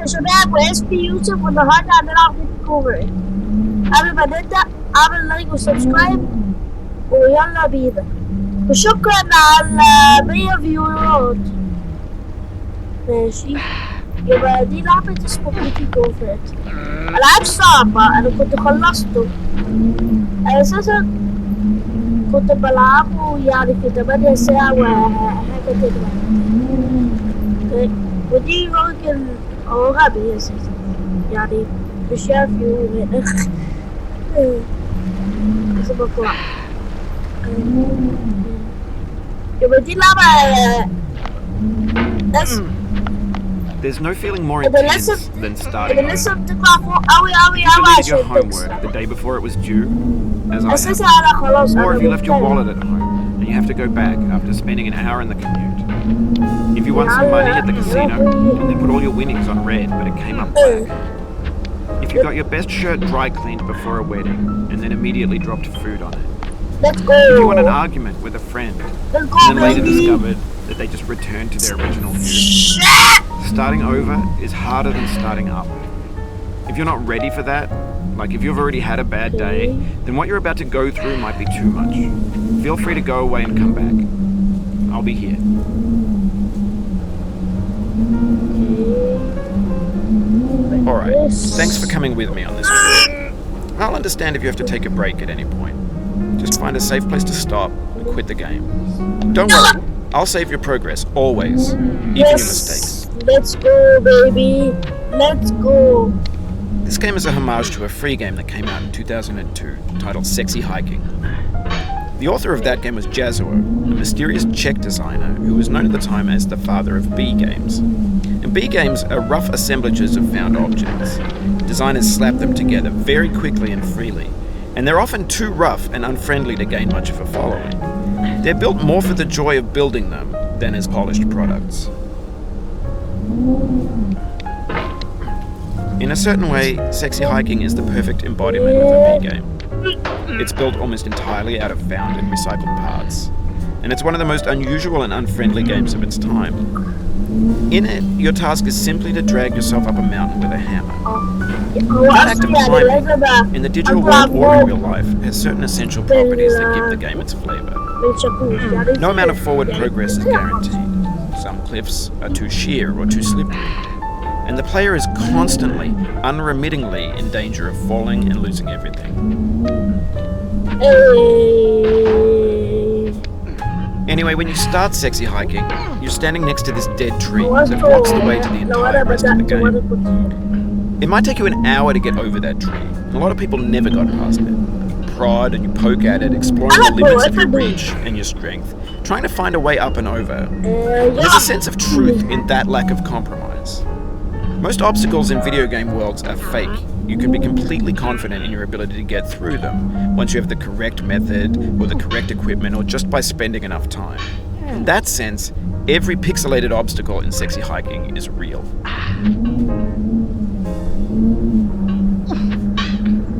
يا شباب واسمي يوسف والنهارده هنلعب جيم كوفر. قبل ما نبدأ اعمل لايك وسبسكرايب ويلا بينا. وشكرا على 100 فيورات. ماشي، يبقى دي لعبة اسمها جيم كوفر. ألعاب صعبة، أنا كنت خلصته. أنا أساسا كنت بلعبه يعني في 8 ساعة وحاجة كده. ودي راجل هو غبي أساسا، يعني مش عارف يقول بس بطلع. يبقى دي لعبة There's no feeling more intense than starting over. لسه بتطلع فوق أوي أوي If you أوي did your عشان تكسب. homework the day before it was due, as I أساسا have, أنا خلاص or if you أنا left your wallet at home and you have to go back after spending an hour in the commute. If you won some money at the casino and then put all your winnings on red but it came up black. If you got your best shirt dry cleaned before a wedding and then immediately dropped food on it. Let's go. If you won an argument with a friend Let's go, and then later baby. discovered that they just returned to their original view. Starting over is harder than starting up. If you're not ready for that, like if you've already had a bad day, then what you're about to go through might be too much. Feel free to go away and come back. I'll be here. Alright, thanks for coming with me on this trip. I'll understand if you have to take a break at any point. Just find a safe place to stop and quit the game. Don't worry, I'll save your progress, always, even your mistakes. Let's go, baby. Let's go. This game is a homage to a free game that came out in 2002 titled Sexy Hiking. The author of that game was Jazuo, a mysterious Czech designer who was known at the time as the father of B games. And B games are rough assemblages of found objects. Designers slap them together very quickly and freely, and they're often too rough and unfriendly to gain much of a following. They're built more for the joy of building them than as polished products. In a certain way, Sexy Hiking is the perfect embodiment of a B game. It's built almost entirely out of found and recycled parts, and it's one of the most unusual and unfriendly games of its time. In it, your task is simply to drag yourself up a mountain with a hammer. That act of climbing, in the digital world or in real life, has certain essential properties that give the game its flavor. No amount of forward progress is guaranteed. Some cliffs are too sheer or too slippery, and the player is constantly, unremittingly in danger of falling and losing everything. Anyway, when you start Sexy Hiking, you're standing next to this dead tree that blocks the way to the entire rest of the game. It might take you an hour to get over that tree, and a lot of people never got past it. You prod and you poke at it, exploring the limits of your reach and your strength, trying to find a way up and over. There's a sense of truth in that lack of compromise. Most obstacles in video game worlds are fake. You can be completely confident in your ability to get through them once you have the correct method or the correct equipment or just by spending enough time. In that sense, every pixelated obstacle in Sexy Hiking is real.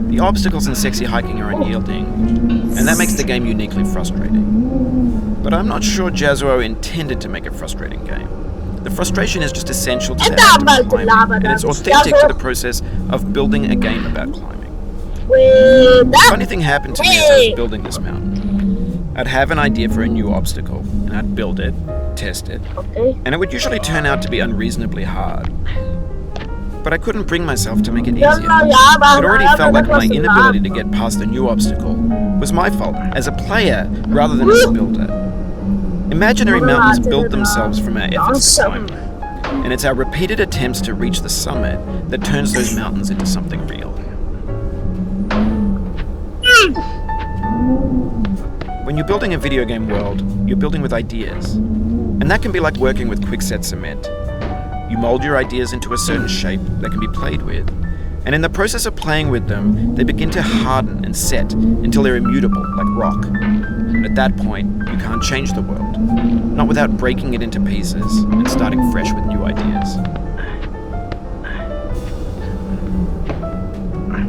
The obstacles in Sexy Hiking are unyielding, and that makes the game uniquely frustrating. But I'm not sure Jazuo intended to make a frustrating game. The frustration is just essential to the act of climbing, and it's authentic to the process of building a game about climbing. A funny thing happened to me as I was building this mountain. I'd have an idea for a new obstacle, and I'd build it, test it, and it would usually turn out to be unreasonably hard. But I couldn't bring myself to make it easier. It already felt like my inability to get past the new obstacle was my fault as a player rather than as a builder. Imaginary mountains build themselves from our efforts to climb them, and it's our repeated attempts to reach the summit that turns those mountains into something real. When you're building a video game world, you're building with ideas, and that can be like working with quickset cement. You mold your ideas into a certain shape that can be played with, and in the process of playing with them, they begin to harden and set until they're immutable, like rock. And at that point, you can't change the world, not without breaking it into pieces and starting fresh with new ideas.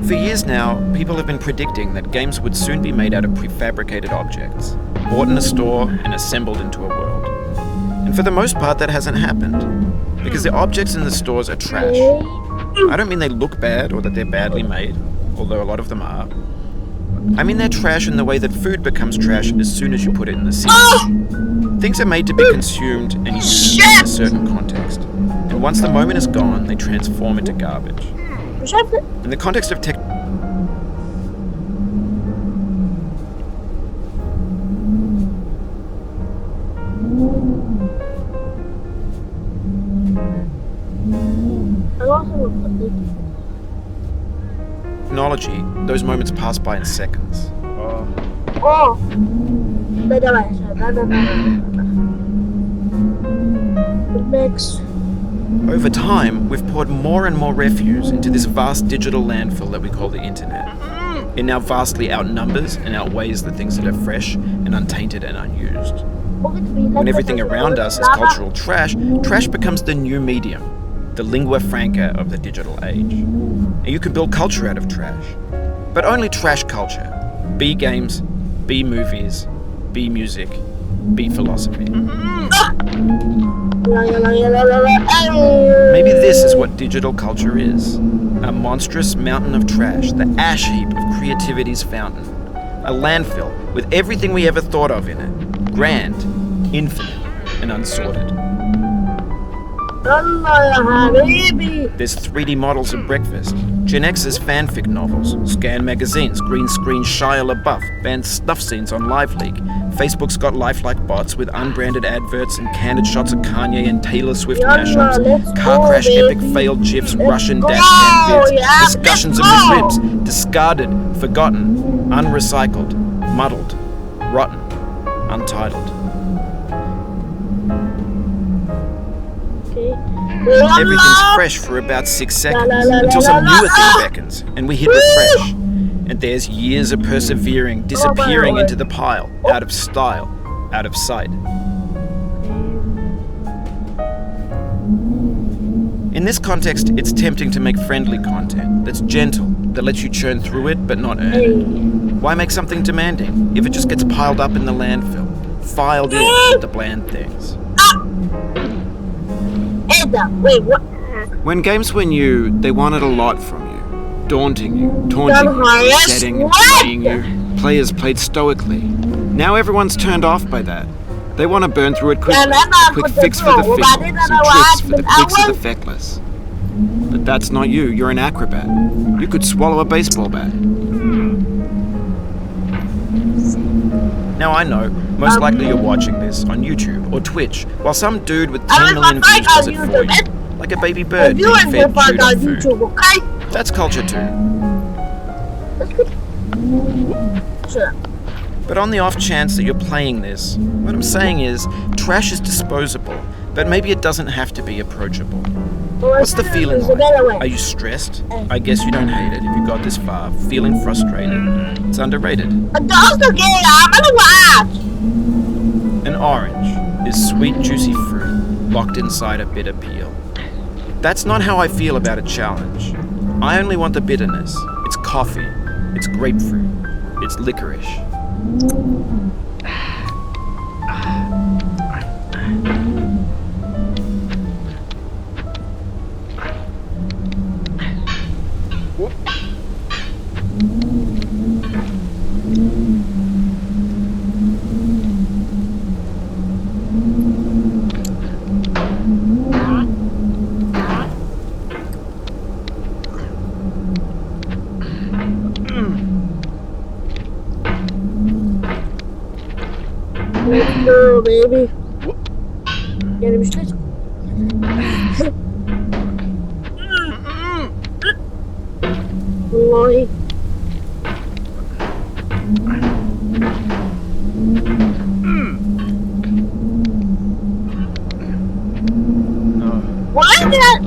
For years now, people have been predicting that games would soon be made out of prefabricated objects, bought in a store and assembled into a world. And And for the most part, that hasn't happened. Because the objects in the stores are trash. I don't mean they look bad or that they're badly made, although a lot of them are. I mean they're trash in the way that food becomes trash as soon as you put it in the sink. Things are made to be consumed and used in a certain context. And once the moment is gone, they transform into garbage. In the context of technology, those moments pass by in seconds. Next. Over time, we've poured more and more refuse into this vast digital landfill that we call the internet. It now vastly outnumbers and outweighs the things that are fresh and untainted and unused. When everything around us is cultural trash, trash becomes the new medium, the lingua franca of the digital age. And you can build culture out of trash. But only trash culture. B games, B movies, B music, B philosophy. Maybe this is what digital culture is. A monstrous mountain of trash, the ash heap of creativity's fountain. A landfill with everything we ever thought of in it. Grand, infinite, and unsorted. There's 3D models of breakfast, Gen X's fanfic novels, Scan magazines, green screen Shia LaBeouf, banned snuff scenes on LiveLeak. Facebook's got lifelike bots with unbranded adverts and candid shots of Kanye and Taylor Swift mashups, car crash epic failed GIFs, Russian dashcam vids, discussions of McRibs, discarded, forgotten, unrecycled, muddled, rotten, untitled. Everything's fresh for about 6 seconds, until some newer thing beckons, and we hit refresh. And there's years of persevering, disappearing into the pile, out of style, out of sight. In this context, it's tempting to make friendly content that's gentle, that lets you churn through it but not earn it. Why make something demanding if it just gets piled up in the landfill, filed in with the bland things? Wait, what? When games were new, they wanted a lot from you. Daunting you, taunting you, upsetting, playing you. Players played stoically. Now everyone's turned off by that. They want to burn through it quickly. Quick fix for the fickle, some tricks for the quicks of the feckless. But that's not you, you're an acrobat. You could swallow a baseball bat. Now I know, most likely you're watching this on YouTube or Twitch, while some dude with 10 million views does it for you, like a baby bird being fed chewed on food. That's culture too. But on the off chance that you're playing this, what I'm saying is, trash is disposable, but maybe it doesn't have to be approachable. What's the feeling like? Are you stressed? I guess you don't hate it if you got this far. Feeling frustrated? It's underrated. An orange is sweet, juicy fruit locked inside a bitter peel. That's not how I feel about a challenge. I only want the bitterness. It's coffee. It's grapefruit. It's licorice. Let's go, baby. Get him straight. Boy. What is that?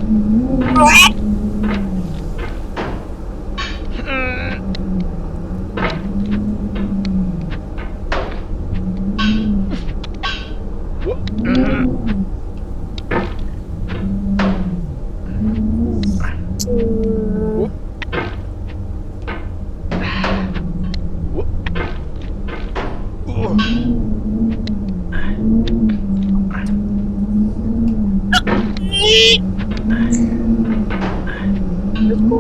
let's go.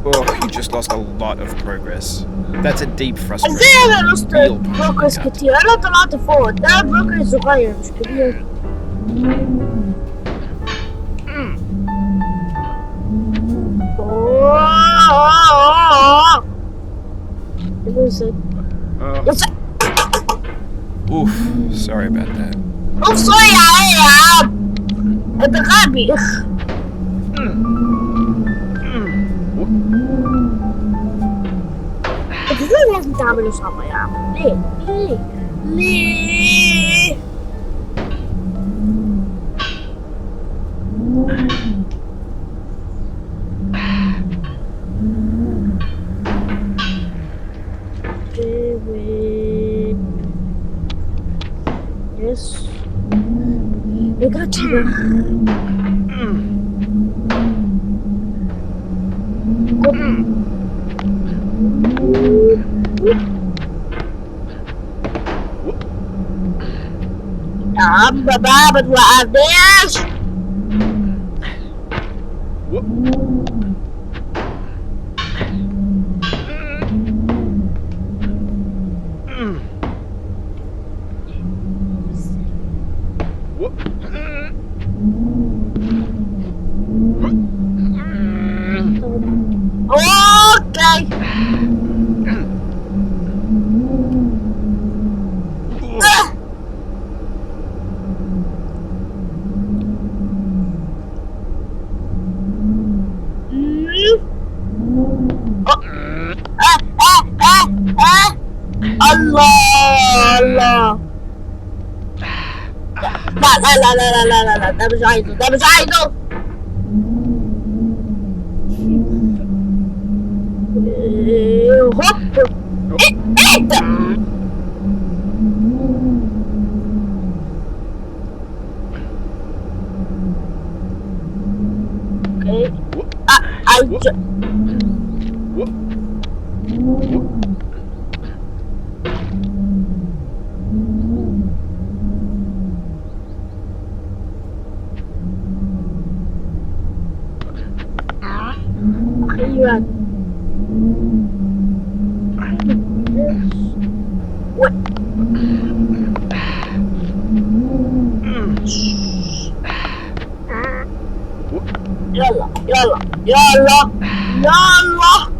Oh, you just lost a lot of progress. That's a deep frustration. ازاي انا لست Real punch in the بروجرس gut. كتير؟ انا طلعت فوق، ده بروجرس صغير مش كبير. Oof, sorry about that. اوف سوري عليا يا عم، انت غبي. انت ليه لازم تعمله صعبة يا عم؟ ليه؟ ليه؟ Yes. I got you. يا عم بقى ما توقفنيش. اوكي. الله الله. لا لا لا لا لا لا لا، ده مش عايزه، ده مش عايزه. هوب. ايه ده؟ اوكي. أخيرا. يلا يلا يلا يلا.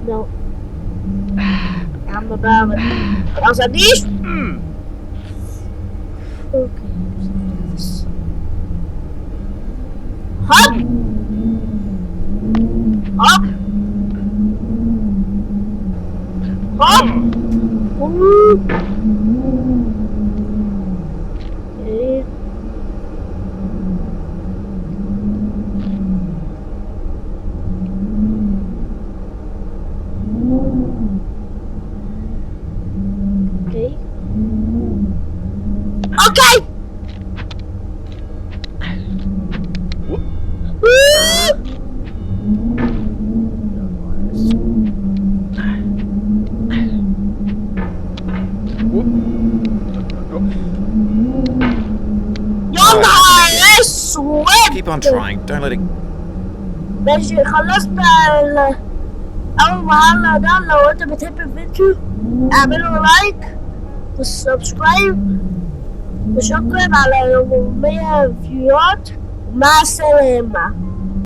No. يا عم بقى ما تعصبنيش. اوكي. هوب هوب هوب. ايه اوكي اوكي. يا نهار اسود. Keep on trying. Don't let it. ماشي خلصت أول محل ده. لو أنت بتحب الفيديو اعملوا لايك وسبسكرايب وشكرا على 400 فيوات. مع السلامة.